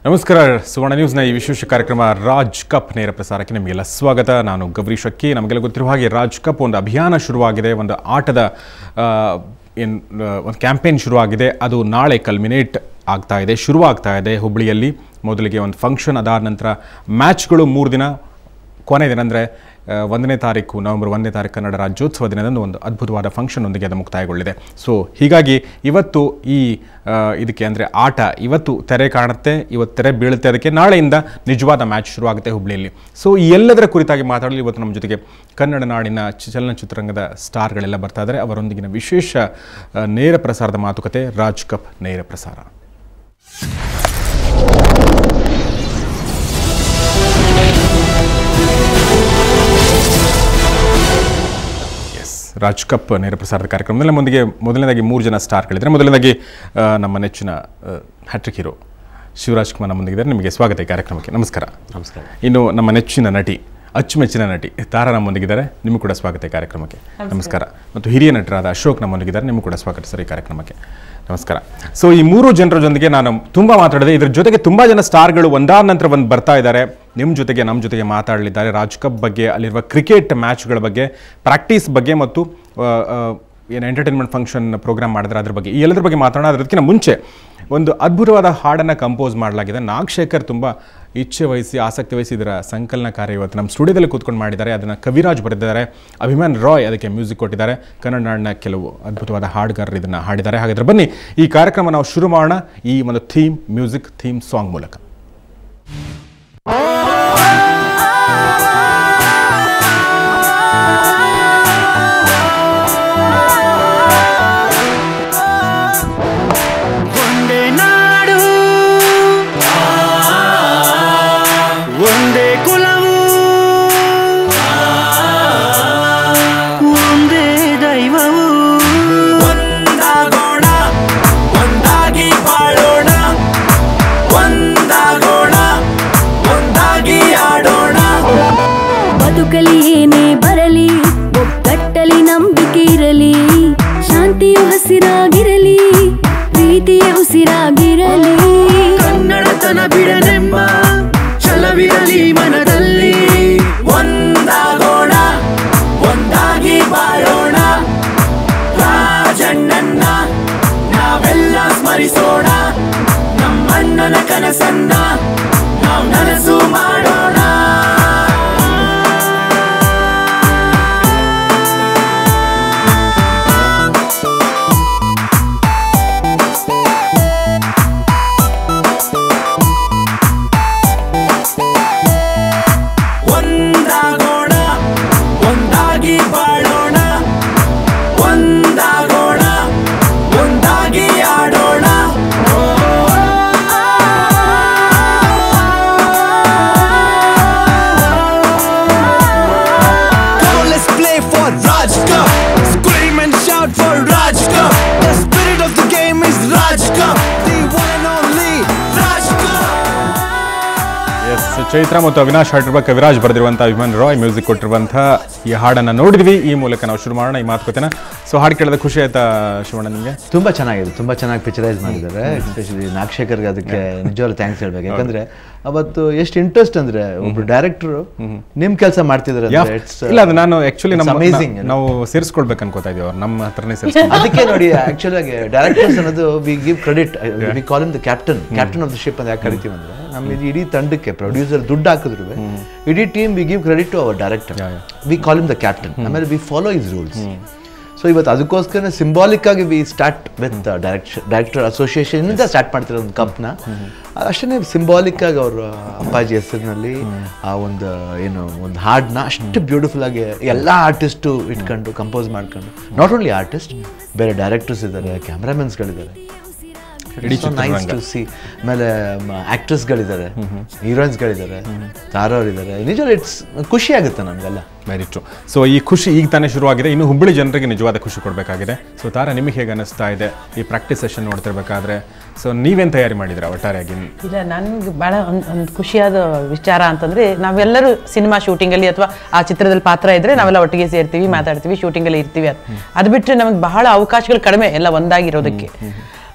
ನಮಸ್ಕಾರ ಸುವರ್ಣ ನ್ಯೂಸ್ನ ಈ ವಿಶೇಷ ಕಾರ್ಯಕ್ರಮ ರಾಜ್ ಕಪ್ ನೇರ ಪ್ರಸಾರಕ್ಕೆ ನಿಮಗೆಲ್ಲ ಸ್ವಾಗತ. ನಾನು ಗೌರಿ ಶಕ್ಕಿ. ನಮಗೆಲ್ಲ ಗೊತ್ತಿರುವ ಹಾಗೆ ರಾಜ್ ಕಪ್ ಒಂದು ಅಭಿಯಾನ ಶುರುವಾಗಿದೆ, ಒಂದು ಆಟದ ಒಂದು ಕ್ಯಾಂಪೇನ್ ಶುರುವಾಗಿದೆ. ಅದು ನಾಳೆ ಕಲ್ಮಿನೇಟ್ ಆಗ್ತಾ ಇದೆ, ಶುರುವಾಗ್ತಾ ಇದೆ ಹುಬ್ಬಳ್ಳಿಯಲ್ಲಿ. ಮೊದಲಿಗೆ ಒಂದು ಫಂಕ್ಷನ್, ಅದಾದ ನಂತರ ಮ್ಯಾಚ್ಗಳು 3 ದಿನ. ಕೊನೆ ದಿನ ಅಂದರೆ 1ನೇ ತಾರೀಕು, ನವೆಂಬರ್ 1ನೇ ತಾರೀಕು ಕನ್ನಡ ರಾಜ್ಯೋತ್ಸವ ದಿನದಂದು ಒಂದು ಅದ್ಭುತವಾದ ಫಂಕ್ಷನ್ನೊಂದಿಗೆ ಅದು ಮುಕ್ತಾಯಗೊಳ್ಳಿದೆ. ಸೊ ಹೀಗಾಗಿ ಇವತ್ತು ಇದಕ್ಕೆ ಅಂದರೆ ಆಟ ಇವತ್ತು ತೆರೆ ಕಾಣುತ್ತೆ, ಇವತ್ತು ತೆರೆ ಬೀಳುತ್ತೆ. ಅದಕ್ಕೆ ನಾಳೆಯಿಂದ ನಿಜವಾದ ಮ್ಯಾಚ್ ಶುರುವಾಗುತ್ತೆ ಹುಬ್ಬಳ್ಳಿಯಲ್ಲಿ. ಸೊ ಈ ಎಲ್ಲದರ ಕುರಿತಾಗಿ ಮಾತಾಡಲು ಇವತ್ತು ನಮ್ಮ ಜೊತೆಗೆ ಕನ್ನಡ ನಾಡಿನ ಚಲನಚಿತ್ರರಂಗದ ಸ್ಟಾರ್ಗಳೆಲ್ಲ ಬರ್ತಾ ಇದ್ದಾರೆ. ಅವರೊಂದಿಗಿನ ವಿಶೇಷ ನೇರ ಪ್ರಸಾರದ ಮಾತುಕತೆ ರಾಜ್ ಕಪ್ ನೇರ ಪ್ರಸಾರ. ರಾಜ್ ಕಪ್ ನೇರ ಪ್ರಸಾರದ ಕಾರ್ಯಕ್ರಮದಲ್ಲಿ ನಮ್ಮೊಂದಿಗೆ ಮೊದಲನೇದಾಗಿ 3 ಜನ ಸ್ಟಾರ್ಗಳಿದ್ದಾರೆ. ಮೊದಲನೇದಾಗಿ ನಮ್ಮ ನೆಚ್ಚಿನ ಹ್ಯಾಟ್ರಿಕ್ ಹೀರೋ ಶಿವರಾಜ್ ಕುಮಾರ್ ನಮ್ಮೊಂದಿಗಿದ್ದಾರೆ. ನಿಮಗೆ ಸ್ವಾಗತ ಈ ಕಾರ್ಯಕ್ರಮಕ್ಕೆ. ನಮಸ್ಕಾರ. ನಮಸ್ಕಾರ. ಇನ್ನು ನಮ್ಮ ನೆಚ್ಚಿನ ನಟಿ, ಅಚ್ಚುಮೆಚ್ಚಿನ ನಟಿ ತಾರಾ ನಮ್ಮೊಂದಿಗಿದ್ದಾರೆ. ನಿಮಗೂ ಕೂಡ ಸ್ವಾಗತ ಈ ಕಾರ್ಯಕ್ರಮಕ್ಕೆ. ನಮಸ್ಕಾರ. ಮತ್ತು ಹಿರಿಯ ನಟರಾದ ಅಶೋಕ್ ನಮ್ಮೊಂದಿಗಿದ್ದಾರೆ. ನಿಮಗೂ ಕೂಡ ಸ್ವಾಗತ ಸರ್ ಈ ಕಾರ್ಯಕ್ರಮಕ್ಕೆ. ನಮಸ್ಕಾರ. ಸೊ ಈ 3 ಜನರ ಜೊತೆಗೆ ನಾನು ತುಂಬ ಮಾತಾಡಿದೆ. ಇದ್ರ ಜೊತೆಗೆ ತುಂಬ ಜನ ಸ್ಟಾರ್ಗಳು ಒಂದಾದ ನಂತರ ಒಂದು ಬರ್ತಾ ಇದ್ದಾರೆ ನಿಮ್ಮ ಜೊತೆಗೆ, ನಮ್ಮ ಜೊತೆಗೆ ಮಾತಾಡಲಿದ್ದಾರೆ. ರಾಜ್ ಕಪ್ ಬಗ್ಗೆ, ಅಲ್ಲಿರುವ ಕ್ರಿಕೆಟ್ ಮ್ಯಾಚ್ಗಳ ಬಗ್ಗೆ, ಪ್ರಾಕ್ಟೀಸ್ ಬಗ್ಗೆ ಮತ್ತು ಏನು ಎಂಟರ್ಟೈನ್ಮೆಂಟ್ ಫಂಕ್ಷನ್ ಪ್ರೋಗ್ರಾಮ್ ಮಾಡಿದ್ರೆ ಅದ್ರ ಬಗ್ಗೆ, ಈ ಎಲ್ಲದ್ರ ಬಗ್ಗೆ ಮಾತಾಡೋಣ. ಅದಕ್ಕಿಂತ ಮುಂಚೆ ಒಂದು ಅದ್ಭುತವಾದ ಹಾಡನ್ನು ಕಂಪೋಸ್ ಮಾಡಲಾಗಿದೆ. ನಾಗಶೇಖರ್ ತುಂಬ ಇಚ್ಛೆ ವಹಿಸಿ, ಆಸಕ್ತಿ ವಹಿಸಿ ಇದರ ಸಂಕಲನ ಕಾರ್ಯ ಇವತ್ತು ನಮ್ಮ ಸ್ಟುಡಿಯೋದಲ್ಲಿ ಕೂತ್ಕೊಂಡು ಮಾಡಿದ್ದಾರೆ. ಅದನ್ನು ಕವಿರಾಜ್ ಬರೆದಿದ್ದಾರೆ, ಅಭಿಮಾನ್ ರಾಯ್ ಅದಕ್ಕೆ ಮ್ಯೂಸಿಕ್ ಕೊಟ್ಟಿದ್ದಾರೆ. ಕನ್ನಡ ನಾಡಿನ ಕೆಲವು ಅದ್ಭುತವಾದ ಹಾಡುಗಾರರು ಇದನ್ನು ಹಾಡಿದ್ದಾರೆ. ಹಾಗಾದರೆ ಬನ್ನಿ ಈ ಕಾರ್ಯಕ್ರಮ ನಾವು ಶುರು ಮಾಡೋಣ ಈ ಒಂದು ಥೀಮ್ ಸಾಂಗ್ ಮೂಲಕ. ಏನೇ ಬರಲಿ, ಒಗ್ಗಟ್ಟಲಿ ನಂಬಿಕೆ ಇರಲಿ, ಶಾಂತಿಯು ಹಸಿರಾಗಿರಲಿ, ಪ್ರೀತಿಯ ಉಸಿರಾಗಿರಲಿ, ಕನ್ನಡತನ ಬಿಡನೆಂಬ ಛಲವಿರಲಿ ಮನದಲ್ಲಿ, ಒಂದಾಗೋಣ ಒಂದಾಗಿ ಬಾಳೋಣ, ರಾಜಣ್ಣನ್ನ ನಾವೆಲ್ಲ ಸ್ಮರಿಸೋಣ, ನಮ್ಮಣ್ಣನ ಕನಸನ್ನ ನಾವು ನನಸು ಮಾಡೋಣ. ಚೈತ್ರ ಮತ್ತು ಅವಿನಾಶ್ ಹಾಡಿರುವ ಕವಿರಾಜ್ ಬರೆದಿರುವಂಥ ಅಭಿಮಾನ್ ರಾಯ್ ಮ್ಯೂಸಿಕ್ ಕೊಟ್ಟಿರುವಂಥ ಈ ಹಾಡನ್ನು ನೋಡಿದ್ವಿ. ಈ ಮೂಲಕ ನಾವು ಶುರು ಮಾಡೋಣ ಈ ಮಾತುಕತೆನ. ಸೊ ಹಾಡು ಕೇಳಿದ ಖುಷಿ ಆಯ್ತಾ ಶಿವಣ್ಣ ನಿಮಗೆ? ತುಂಬ ಚೆನ್ನಾಗಿದೆ, ತುಂಬ ಚೆನ್ನಾಗಿ ಪಿಕ್ಚರೈಸ್ ಮಾಡಿದ್ದಾರೆ. ಎಸ್ಪೆಷಲಿ ನಾಗಶೇಖರ್ಗೆ ಅದಕ್ಕೆ ನಿಜವಾಗ್ಲೂ ಥ್ಯಾಂಕ್ಸ್ ಹೇಳ್ಬೇಕು. ಯಾಕಂದ್ರೆ ಅವತ್ತು ಎಷ್ಟು ಇಂಟ್ರೆಸ್ಟ್ ಅಂದ್ರೆ ಒಬ್ರು ಡೈರೆಕ್ಟರ್ ನಿಮ್ ಕೆಲಸ ಮಾಡ್ತಿದ್ದಾರೆ. ಇಲ್ಲ, ಅದು ನಾನು ಆಕ್ಚುಲಿ ನಾವು ಸೇರಿಸ್ಕೊಳ್ಬೇಕು ಅನ್ಕೋತಾ ಇದೀವಿ, ಅವ್ರು ನಮ್ಮ ಹತ್ರನೇ ಅದಕ್ಕೆ ನೋಡಿ ಆಕ್ಚುಲಿ ಆಗಿ ಡೈರೆಕ್ಟರ್ಸ್ ಅನ್ನೋದು V give credit, V call him the captain of the ship ಅಂತ ಯಾಕೆ ಕರಿತೀವಿ ಅಂದ್ರೆ, ನಮ್ಮ ಇಡೀ ತಂಡಕ್ಕೆ ಪ್ರೊಡ್ಯೂಸರ್ ದುಡ್ಡು ಹಾಕಿದ್ರು ಇಡೀ team we give credit to our director, we call him the captain. ಆಮೇಲೆ we follow his rules. So ಇವತ್ತು ಅದಕ್ಕೋಸ್ಕರ ಸಿಂಬಾಲಿಕ್ ಆಗಿ we start with director association ಇಂದ ಸ್ಟಾರ್ಟ್ ಮಾಡ್ತಿರೋ ಒಂದು ಕಪ್ನ. ಅಷ್ಟೇ ಸಿಂಬಾಲಿಕ್ ಆಗಿ ಅವರು ಅಪ್ಪಾಜಿ ಹೆಸರಿನಲ್ಲಿ ಆ ಒಂದು ಒಂದು ಹಾಡನ್ನ ಅಷ್ಟು ಬ್ಯೂಟಿಫುಲ್ ಆಗಿ ಎಲ್ಲ ಆರ್ಟಿಸ್ಟು ಇಟ್ಕೊಂಡು ಕಂಪೋಸ್ ಮಾಡ್ಕೊಂಡು, ನಾಟ್ ಓನ್ಲಿ ಆರ್ಟಿಸ್ಟ್, ಬೇರೆ ಡೈರೆಕ್ಟರ್ಸ್ ಇದ್ದಾರೆ, ಕ್ಯಾಮ್ರಾಮನ್ಸ್ಗಳಿದ್ದಾರೆ, ನೈಸ್ ಟು ಸಿ. ಆಮೇಲೆ ಆಕ್ಟ್ರೆಸ್ಗಳಿದ್ದಾರೆ, ಹೀರೋಯಿನ್ಸ್ಗಳಿದ್ದಾರೆ, ತಾರವರಿದ್ದಾರೆ. ನಿಜ ಇಟ್ಸ್ ಖುಷಿ ಆಗುತ್ತೆ ನಮಗೆಲ್ಲ. Very true. ಸೊ ಈ ಖುಷಿ ಈಗ ತಾನೇ ಶುರುವಾಗಿದೆ, ಇನ್ನು ಹುಬ್ಬಳ್ಳಿ ಜನರಿಗೆ ನಿಜವಾದ ಖುಷಿ ಕೊಡಬೇಕಾಗಿದೆ. ಸೊ ತಾರಾ, ನಿಮಗೆ ಹೇಗೆ ಅನ್ನಿಸ್ತಾ ಇದೆ ಈ ಪ್ರಾಕ್ಟೀಸ್ ಸೆಷನ್ ನೋಡ್ತಿರ್ಬೇಕಾದ್ರೆ? ಸೊ ನೀವೇನು ತಯಾರಿ ಮಾಡಿದ್ರೆ ಒಟ್ಟಾರೆಯಾಗಿ? ಇಲ್ಲ, ನನಗೆ ಭಾಳ ಒಂದು ಖುಷಿಯಾದ ವಿಚಾರ ಅಂತಂದರೆ, ನಾವೆಲ್ಲರೂ ಸಿನಿಮಾ ಶೂಟಿಂಗಲ್ಲಿ ಅಥವಾ ಆ ಚಿತ್ರದಲ್ಲಿ ಪಾತ್ರ ಇದ್ದರೆ ನಾವೆಲ್ಲ ಒಟ್ಟಿಗೆ ಸೇರ್ತೀವಿ, ಮಾತಾಡ್ತೀವಿ, ಶೂಟಿಂಗಲ್ಲಿ ಇರ್ತೀವಿ. ಅದು ಬಿಟ್ಟರೆ ನಮಗೆ ಬಹಳ ಅವಕಾಶಗಳು ಕಡಿಮೆ ಎಲ್ಲ ಒಂದಾಗಿರೋದಕ್ಕೆ.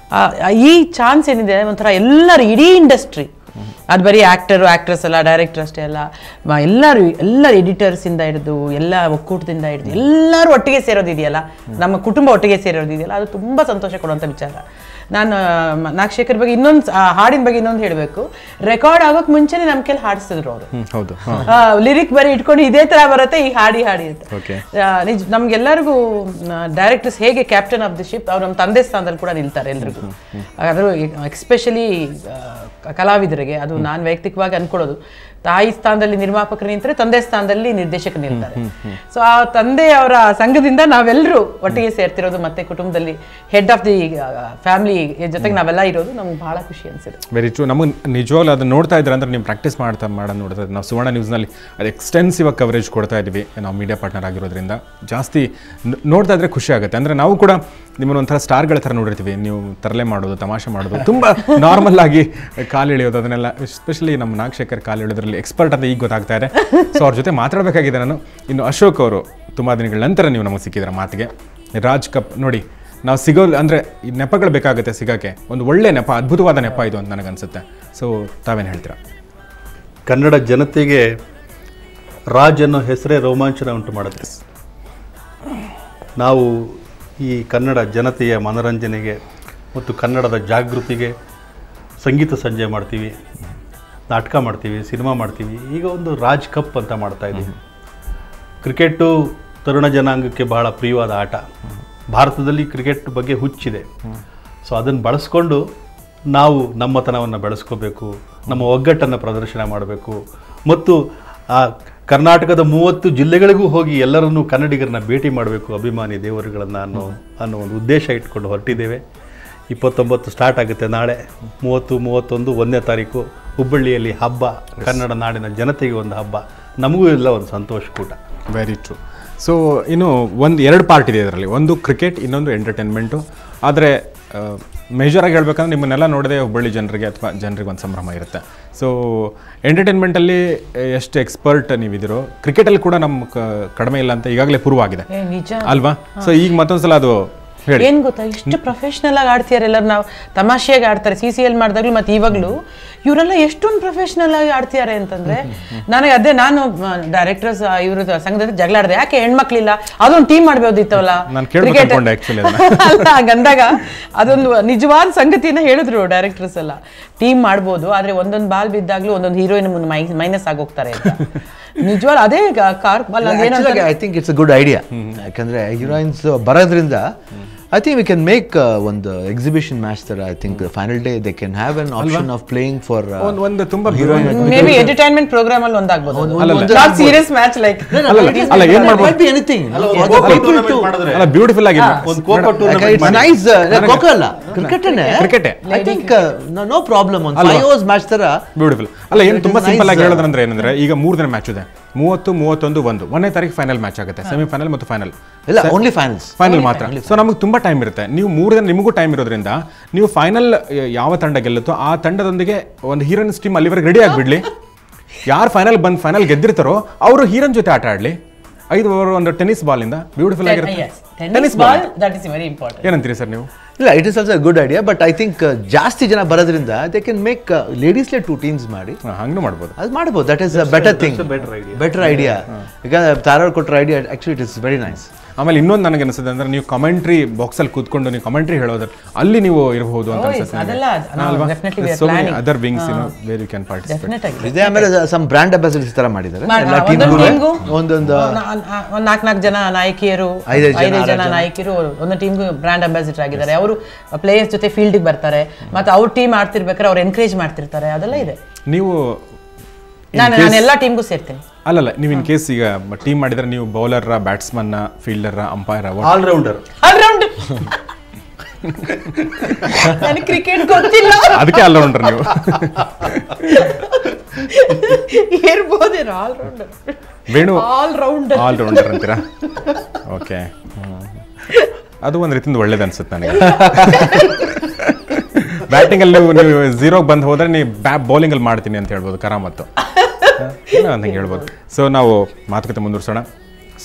ಈ ಚಾನ್ಸ್ ಏನಿದೆ ಒಂಥರ ಎಲ್ಲರೂ ಇಡೀ ಇಂಡಸ್ಟ್ರಿ ಅದು ಬರೀ ಆ್ಯಕ್ಟರು ಆ್ಯಕ್ಟ್ರೆಸ್ ಅಲ್ಲ, ಡೈರೆಕ್ಟರ್ ಅಷ್ಟೇ ಅಲ್ಲ, ಎಲ್ಲ ಎಡಿಟರ್ಸಿಂದ ಹಿಡಿದು ಎಲ್ಲ ಒಕ್ಕೂಟದಿಂದ ಹಿಡಿದು ಎಲ್ಲರೂ ಒಟ್ಟಿಗೆ ಸೇರೋದಿದೆಯಲ್ಲ, ನಮ್ಮ ಕುಟುಂಬ ಒಟ್ಟಿಗೆ ಸೇರೋದಿದೆಯಲ್ಲ, ಅದು ತುಂಬ ಸಂತೋಷ ಕೊಡುವಂಥ ವಿಚಾರ. ನಾನು ನಾಗಶೇಖರ್ ಬಗ್ಗೆ ಹಾಡಿನ ಬಗ್ಗೆ ಇನ್ನೊಂದು ಹೇಳಬೇಕು. ರೆಕಾರ್ಡ್ ಆಗೋಕೆ ಮುಂಚೆನೇ ನಮ್ಮ ಕೈಲಿ ಹಾಡಿಸಿದ್ರು ಅವರು. ಹೌದು. ಲಿರಿಕ್ ಬರೀ ಇಟ್ಕೊಂಡು ಇದೇ ಥರ ಬರುತ್ತೆ, ಈ ಹಾಡಿ ಅಂತ. ನಿಜ ನಮ್ಗೆಲ್ಲರಿಗೂ ಡೈರೆಕ್ಟರ್ಸ್ ಹೇಗೆ ಕ್ಯಾಪ್ಟನ್ ಆಫ್ ದಿ ಶಿಪ್, ಅವ್ರು ನಮ್ಮ ತಂದೆ ಸ್ಥಾನದಲ್ಲಿ ಕೂಡ ನಿಲ್ತಾರೆ ಎಲ್ರಿಗೂ. ಅದು ಎಕ್ಸ್ಪೆಷಲಿ ಕಲಾವಿದರಿಗೆ, ಅದು ನಾನು ವೈಯಕ್ತಿಕವಾಗಿ ಅನ್ಕೊಳ್ಳೋದು, ತಾಯಿ ಸ್ಥಾನದಲ್ಲಿ ನಿರ್ಮಾಪಕರು ನಿಂತರೆ ತಂದೆ ಸ್ಥಾನದಲ್ಲಿ ನಿರ್ದೇಶಕರು ನಿಲ್ತಾರೆ. ಸೊ ಆ ತಂದೆಯವರ ಸಂಘದಿಂದ ನಾವೆಲ್ಲರೂ ಒಟ್ಟಿಗೆ ಸೇರ್ತಿರೋದು, ಮತ್ತೆ ಕುಟುಂಬದಲ್ಲಿ ಹೆಡ್ ಆಫ್ ದಿ ಫ್ಯಾಮಿಲಿ ಜೊತೆಗೆ ನಾವೆಲ್ಲ ಇರೋದು ನಮ್ಗೆ ಬಹಳ ಖುಷಿ ಅನ್ಸಿದೆ. Very true. ನಮಗೆ ನಿಜವಾಗ್ಲೂ ಅದನ್ನ ನೋಡ್ತಾ ಇದ್ರೆ ಅಂದ್ರೆ ನೀವು ಪ್ರಾಕ್ಟೀಸ್ ಮಾಡೋದು ನೋಡ್ತಾ ಇದ್ದೀವಿ. ನಾವು ಸುವರ್ಣ ನ್ಯೂಸ್ನಲ್ಲಿ ಅದು ಎಕ್ಸ್ಟೆನ್ಸಿವ್ ಆಗಿ ಕವರೇಜ್ ಕೊಡ್ತಾ ಇದ್ವಿ, ನಾವು ಮೀಡಿಯಾ ಪಾರ್ಟ್ನರ್ ಆಗಿರೋದ್ರಿಂದ ಜಾಸ್ತಿ ನೋಡ್ತಾ ಇದ್ರೆ ಖುಷಿ ಆಗುತ್ತೆ. ಅಂದರೆ ನಾವು ಕೂಡ ನಿಮ್ಮನ್ನು ಒಂಥರ ಸ್ಟಾರ್ಗಳ ಥರ ನೋಡಿರ್ತೀವಿ. ನೀವು ತರಲೆ ಮಾಡೋದು, ತಮಾಷೆ ಮಾಡೋದು, ತುಂಬ ನಾರ್ಮಲ್ ಆಗಿ ಕಾಲು ಎಳೆಯೋದು, ಅದನ್ನೆಲ್ಲ ಎಸ್ಪೆಷಲಿ ನಮ್ಮ ನಾಗಶೇಖರ್ ಕಾಲು ಎಳೆಯೋದ್ರಲ್ಲಿ ಎಕ್ಸ್ಪರ್ಟ್ ಅಂತ ಈಗ ಗೊತ್ತಾಗ್ತಾ ಇದೆ. ಸೊ ಅವ್ರ ಜೊತೆ ಮಾತಾಡಬೇಕಾಗಿದೆ ನಾನು. ಇನ್ನು ಅಶೋಕ್ ಅವರು ತುಂಬ ದಿನಗಳ ನಂತರ ನೀವು ನಮಗೆ ಸಿಕ್ಕಿದ್ರ ಮಾತಿಗೆ. ರಾಜ್ ಕಪ್ ನೋಡಿ, ನಾವು ಅಂದರೆ ಈ ನೆಪಗಳು ಬೇಕಾಗುತ್ತೆ ಸಿಗೋಕ್ಕೆ. ಒಂದು ಒಳ್ಳೆ ನೆಪ, ಅದ್ಭುತವಾದ ನೆಪ ಇದು ಅಂತ ನನಗನ್ಸುತ್ತೆ. ಸೊ ತಾವೇನು ಹೇಳ್ತೀರಾ? ಕನ್ನಡ ಜನತೆಗೆ ರಾಜ್ ಅನ್ನೋ ಹೆಸರೇ ರೋಮಾಂಚನ ಉಂಟು ಮಾಡುತ್ತೆ. ನಾವು ಈ ಕನ್ನಡ ಜನತೆಯ ಮನರಂಜನೆಗೆ ಮತ್ತು ಕನ್ನಡದ ಜಾಗೃತಿಗೆ ಸಂಗೀತ ಸಂಜೆ ಮಾಡ್ತೀವಿ, ನಾಟಕ ಮಾಡ್ತೀವಿ, ಸಿನಿಮಾ ಮಾಡ್ತೀವಿ. ಈಗ ಒಂದು ರಾಜ್ ಕಪ್ ಅಂತ ಮಾಡ್ತಾ ಇದ್ದೀವಿ. ಕ್ರಿಕೆಟು ತರುಣ ಜನಾಂಗಕ್ಕೆ ಬಹಳ ಪ್ರಿಯವಾದ ಆಟ. ಭಾರತದಲ್ಲಿ ಕ್ರಿಕೆಟ್ ಬಗ್ಗೆ ಹುಚ್ಚಿದೆ. ಸೊ ಅದನ್ನು ಬಳಸ್ಕೊಂಡು ನಾವು ನಮ್ಮತನವನ್ನು ಬೆಳೆಸ್ಕೋಬೇಕು, ನಮ್ಮ ಒಗ್ಗಟ್ಟನ್ನು ಪ್ರದರ್ಶನ ಮಾಡಬೇಕು ಮತ್ತು ಆ ಕರ್ನಾಟಕದ 30 ಜಿಲ್ಲೆಗಳಿಗೂ ಹೋಗಿ ಎಲ್ಲರನ್ನೂ ಕನ್ನಡಿಗರನ್ನ ಭೇಟಿ ಮಾಡಬೇಕು, ಅಭಿಮಾನಿ ದೇವರುಗಳನ್ನು ಅನ್ನೋ ಒಂದು ಉದ್ದೇಶ ಇಟ್ಕೊಂಡು ಹೊರಟಿದ್ದೇವೆ. 29 ಸ್ಟಾರ್ಟ್ ಆಗುತ್ತೆ ನಾಳೆ, 30, 31, 1ನೇ ತಾರೀಕು ಹುಬ್ಬಳ್ಳಿಯಲ್ಲಿ ಹಬ್ಬ. ಕನ್ನಡ ನಾಡಿನ ಜನತೆಗೆ ಒಂದು ಹಬ್ಬ, ನಮಗೂ ಎಲ್ಲ ಒಂದು ಸಂತೋಷ ಕೂಟ. Very true. ಸೊ ಇನ್ನು ಎರಡು ಪಾರ್ಟ್ ಇದೆ ಇದರಲ್ಲಿ, ಒಂದು ಕ್ರಿಕೆಟ್, ಇನ್ನೊಂದು ಎಂಟರ್ಟೈನ್ಮೆಂಟು. ಆದರೆ ಮೇಜರಾಗಿ ಹೇಳ್ಬೇಕಂದ್ರೆ ನಿಮ್ಮನ್ನೆಲ್ಲ ನೋಡಿದೆ ಹುಬ್ಬಳ್ಳಿ ಜನರಿಗೆ ಅಥವಾ ಜನರಿಗೆ ಒಂದು ಸಂಭ್ರಮ ಇರುತ್ತೆ. ಸೊ ಎಂಟರ್ಟೈನ್ಮೆಂಟಲ್ಲಿ ಎಷ್ಟು ಎಕ್ಸ್ಪರ್ಟ್ ನೀವಿದ್ದೀರೋ, ಕ್ರಿಕೆಟಲ್ಲಿ ಕೂಡ ನಮ್ಮ ಕಡಿಮೆ ಇಲ್ಲ ಅಂತ ಈಗಾಗಲೇ ಪ್ರೂವ್ ಆಗಿದೆ ಅಲ್ವಾ? ಸೊ ಈಗ ಮತ್ತೊಂದ್ಸಲ ಅದು ಏನ್ ಗೊತ್ತಾ, ಇಷ್ಟು ಪ್ರೊಫೆಷನಲ್ ಆಗಿ ಆಡ್ತಿದ್ದಾರೆ ಎಲ್ಲರೂ. ನಾವು ತಮಾಷೆಯಾಗಿ ಆಡ್ತಾರೆ CCL ಮಾಡಿದಾಗ್ಲೂ ಮತ್ತೆ ಇವಾಗಲೂ ಇವರೆಲ್ಲ ಎಷ್ಟೊಂದು ಪ್ರೊಫೆಷನಲ್ ಆಗಿ ಆಡ್ತಿದ್ದಾರೆ ಅಂತಂದ್ರೆ ನನಗೆ ಅದೇ, ನಾನು ಡೈರೆಕ್ಟರ್ಸ್ ಇವ್ರ ಸಂಘದಲ್ಲಿ ಜಗಳ ಆಡಿದೆ, ಯಾಕೆ ಹೆಣ್ಮಕ್ಳಿಲ್ಲ, ಅದೊಂದು ಟೀಮ್ ಮಾಡ್ಬೋದಿತ್ತವಲ್ಲ ಕ್ರಿಕೆಟ್ ಅಲ್ಲ ಗಂದಾಗ. ಅದೊಂದು ನಿಜವಾದ ಸಂಗತಿನ ಹೇಳಿದ್ರು ಡೈರೆಕ್ಟರ್ಸ್ ಎಲ್ಲ. ಟೀಮ್ ಮಾಡ್ಬೋದು, ಆದ್ರೆ ಒಂದೊಂದು ಬಾಲ್ ಬಿದ್ದಾಗ್ಲೂ ಒಂದೊಂದು ಹೀರೋಯಿನ್ ಮೈನಸ್ ಆಗೋಗ್ತಾರೆ ಅಂತ. ನಿಜವಾದ ಅದೇ I think it's a good idea. ಯಾಕಂದ್ರೆ ಹೀರೋಯಿನ್ಸ್ ಬರೋದ್ರಿಂದ I think we can make ಒಂದು exhibition match ತರ. I think the final day they can have an option of playing for ಒಂದು ತುಂಬಾ maybe entertainment program ಅಲ್ಲಿ ಒಂದಾಗಬಹುದು. Not serious match like ಅಲ್ಲ ಏನು ಮಾಡಬಹುದು, might be anything. ಅಲ್ಲ ಬ್ಯೂಟಿಫುಲ್ ಆಗಿ ಒಂದು kho-kho tournament it's nice. Kho-kho ಅಲ್ಲ, cricket. I think no problem on 5 hours match ತರ ಬ್ಯೂಟಿಫುಲ್. ಅಲ್ಲ ಏನು ತುಂಬಾ ಸಿಂಪಲ್ ಆಗಿ ಹೇಳೋದಂದ್ರೆ ಏನಂದ್ರೆ, ಈಗ 3 ದಿನ ಮ್ಯಾಚ್ ಇದೆ, 30, 31, 1ನೇ ತಾರೀಕು ಫೈನಲ್ ಮ್ಯಾಚ್ ಆಗುತ್ತೆ, ಸೆಮಿಫೈನಲ್ ಮತ್ತು ಫೈನಲ್ ಇಲ್ಲ, ಓನ್ಲಿ ಫೈನಲ್ ಮಾತ್ರ. ಸೊ ನಮಗೆ ತುಂಬಾ ಟೈಮ್ ಇರುತ್ತೆ. ನೀವು 3 ದಿನ ನಿಮಗೂ ಟೈಮ್ ಇರೋದ್ರಿಂದ ನೀವು ಫೈನಲ್ ಯಾವ ತಂಡ ಗೆಲ್ಲುತ್ತೋ ಆ ತಂಡದೊಂದಿಗೆ ಒಂದು ಹೀರೋಯಿನ್ಸ್ ಟೀಮ್ ಅಲ್ಲಿವರೆಗೆ ರೆಡಿ ಆಗಿಬಿಡ್ಲಿ. ಯಾರು ಫೈನಲ್ ಗೆದ್ದಿರ್ತಾರೋ ಅವರು ಹೀರೋನ್ ಜೊತೆ ಆಟ ಆಡ್ಲಿ. 5 ಓವರ್ ಒಂದು ಟೆನ್ನಿಸ್ ಬಾಲ್ ಇಂದ ಬ್ಯೂಟಿಫುಲ್ ಆಗಿರುತ್ತೆ. Tennis ball that is very important. ಏನಂತೀರಿ ಸರ್ ನೀವು? ಇಲ್ಲ, it is also good idea. But I think ಜಾಸ್ತಿ ಜನ ಬರೋದ್ರಿಂದ ದೇ ಕ್ಯಾನ್ ಮೇಕ್ ಲೇಡೀಸ್ಲೆ 2 teams ಮಾಡಿ ಹಂಗೂ ಮಾಡ್ಬೋದು. ಅದು ಮಾಡ್ಬೋದು. That is a better thing, better idea. ಈಗ ತಾರವ್ರು ಕೊಟ್ಟರೆ idea actually it is very nice. ಆಮೇಲೆ ಇನ್ನೊಂದು ನನಗೆ ಅನಿಸುತ್ತೆ ಅಂದ್ರೆ, ನೀವು ಕಮೆಂಟ್ರಿ ಬಾಕ್ಸಲ್ಲಿ ಕೂತ್ಕೊಂಡು ನೀವು ಕಮೆಂಟ್ರಿ ಹೇಳೋದ್ರ ಅಲ್ಲಿ ನೀವು ಇರಬಹುದು ಅಂತ ಅನ್ಸುತ್ತೆ. Other wings where you can participate. ಇದೆ. ಆಮೇಲೆ ಸಮ್ ಬ್ರ್ಯಾಂಡ್ ಅಂಬಾಸಿಡರ್ಸ್ ತರ ಮಾಡಿದ್ದಾರೆ. ಒಂದೊಂದು 4 ಜನ ನಾಯಕಿಯರು, 5 ಜನ ನಾಯಕಿಯರು ಒಂದು ಟೀಮ್ಗೂ ಬ್ರ್ಯಾಂಡ್ ಅಂಬಾಸಿಡರ್ ಆಗಿದ್ದಾರೆ. ಅವರು ಪ್ಲೇಯರ್ಸ್ ಜೊತೆ ಫೀಲ್ಡಿಗೆ ಬರ್ತಾರೆ, ಮತ್ತೆ ಅವ್ರ ಟೀಮ್ ಆಡ್ತಿರ್ಬೇಕಾದ್ರೆ ಅವ್ರು ಎನ್ಕರೇಜ್ ಮಾಡ್ತಿರ್ತಾರೆ. ಅದೆಲ್ಲ ಇದೆ. ನೀವು ನಾನು ಎಲ್ಲ ಟೀಮ್ಗೂ ಸೇರ್ತೇನೆ. ಅಲ್ಲಲ್ಲ, ನೀವು ಇನ್ ಕೇಸ್ ಈಗ ಟೀಮ್ ಮಾಡಿದ್ರೆ ನೀವು bowler, batsman, fielder, umpire, allrounder. ನನಗೆ ಕ್ರಿಕೆಟ್ ಗೊತ್ತಿಲ್ಲ, ಅದಕ್ಕೆ ಆಲ್ರೌಂಡರ್ ನೀವು. ಇರ್ಬೋದೇನೋ ಆಲ್ರೌಂಡರ್. ವೇಣು ಆಲ್ರೌಂಡರ್ ಅಂತೀರಾ? ಓಕೆ, ಅದು ಒಂದು ರೀತಿಯಿಂದ ಒಳ್ಳೇದು ಅನ್ಸುತ್ತೆ ನನಗೆ. ಬ್ಯಾಟಿಂಗ್ ಅಲ್ಲಿ ನೀವು 0ಗೆ ಬಂದು ಹೋದ್ರೆ ನೀವು ಬೌಲಿಂಗ್ ಅಲ್ಲಿ ಮಾಡ್ತೀನಿ ಅಂತ ಹೇಳ್ಬೋದು, ಕರಾಮತ್ತು ಅಂತ ಹೇಳ್ಬೋದು. ಸೊ ನಾವು ಮಾತುಕತೆ ಮುಂದುವರ್ಸೋಣ.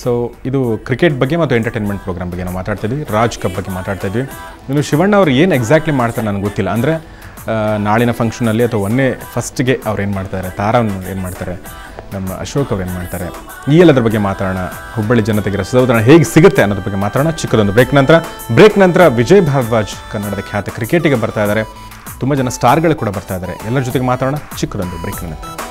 ಸೊ ಇದು ಕ್ರಿಕೆಟ್ ಬಗ್ಗೆ ಮತ್ತು ಎಂಟರ್ಟೈನ್ಮೆಂಟ್ ಪ್ರೋಗ್ರಾಮ್ ಬಗ್ಗೆ ನಾವು ಮಾತಾಡ್ತಾ ಇದ್ವಿ, ರಾಜ್ ಕಪ್ ಬಗ್ಗೆ ಮಾತಾಡ್ತಾ ಇದ್ವಿ. ಇನ್ನು ಶಿವಣ್ಣ ಅವರು ಏನು ಎಕ್ಸಾಕ್ಟ್ಲಿ ಮಾಡ್ತಾರೆ ನನಗೆ ಗೊತ್ತಿಲ್ಲ. ಅಂದರೆ ನಾಳಿನ ಫಂಕ್ಷನಲ್ಲಿ ಅಥವಾ ಫಸ್ಟ್ಗೆ ಅವ್ರು ಏನು ಮಾಡ್ತಾರೆ, ತಾರಾ ಏನು ಮಾಡ್ತಾರೆ, ನಮ್ಮ ಅಶೋಕ್ ಅವ್ರು ಏನು ಮಾಡ್ತಾರೆ, ಈ ಎಲ್ಲದ್ರ ಬಗ್ಗೆ ಮಾತಾಡೋಣ. ಹುಬ್ಬಳ್ಳಿ ಜನತೆಗೆ ರಸದೌತಣ ಹೇಗೆ ಸಿಗುತ್ತೆ ಅನ್ನೋದ್ರ ಬಗ್ಗೆ ಮಾತಾಡೋಣ ಚಿಕ್ಕದೊಂದು ಬ್ರೇಕ್ ನಂತರ ವಿಜಯ್ ಭಾರದ್ವಾಜ್ ಕನ್ನಡದ ಖ್ಯಾತ ಕ್ರಿಕೆಟಿಗೆ ಬರ್ತಾ ಇದ್ದಾರೆ. ತುಂಬ ಜನ ಸ್ಟಾರ್ಗಳು ಕೂಡ ಬರ್ತಾ ಇದ್ದಾರೆ. ಎಲ್ಲರ ಜೊತೆಗೆ ಮಾತಾಡೋಣ ಚಿಕ್ಕದೊಂದು ಬ್ರೇಕ್ ನಂತರ.